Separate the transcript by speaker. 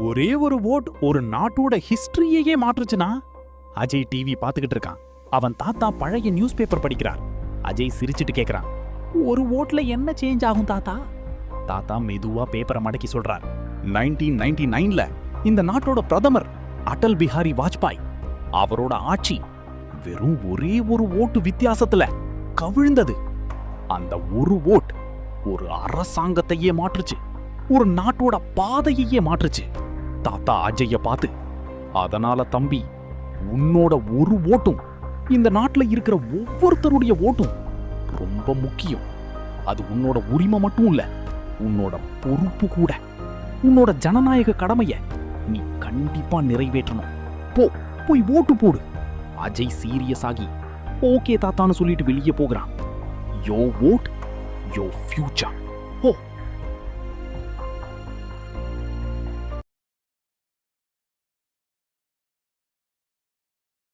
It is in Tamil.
Speaker 1: ஒரே ஒரு ஓட் ஒரு நாட்டோட ஹிஸ்டரியையே மாற்றுச்சுனா? அஜய் டிவி பாத்துக்கிட்டு இருக்கான். அவன் தாத்தா பழைய நியூஸ் பேப்பர் படிக்கிறார். அஜய் சிரிச்சிட்டு கேக்குறான், ஒரு ஓட்ல என்ன சேஞ்ச் ஆகும் தாத்தா? தாத்தா மெதுவா பேப்பரை மடக்கி சொல்றார், 1999ல இந்த நாட்டோட பிரதமர் அடல் பிஹாரி வாஜ்பாய், அவரோட ஆட்சி வெறும் ஒரே ஒரு ஓட்டு வித்தியாசத்துல கவிழ்ந்தது. அந்த ஒரு ஓட் ஒரு அரசாங்கத்தையே மாற்றுச்சு, ஒரு நாட்டோட பாதையையே மாற்றுச்சு. தாத்தா அஜய்ய பார்த்து, அதனால தம்பி, உன்னோட ஒரு ஓட்டும் இந்த நாட்டுல இருக்கிற ஒவ்வொருத்தருடைய ஓட்டும் ரொம்ப முக்கியம். அது உன்னோட உரிமை மட்டும் இல்ல, உன்னோட பொறுப்பு கூட. உன்னோட ஜனநாயக கடமைய நீ கண்டிப்பா நிறைவேற்றணும். போய் ஓட்டு போடு. அஜய் சீரியஸ் ஆகி ஓகே தாத்தான்னு சொல்லிட்டு வெளியே போகிறான். யோ ஓட் யோ ஃபியூச்சர்.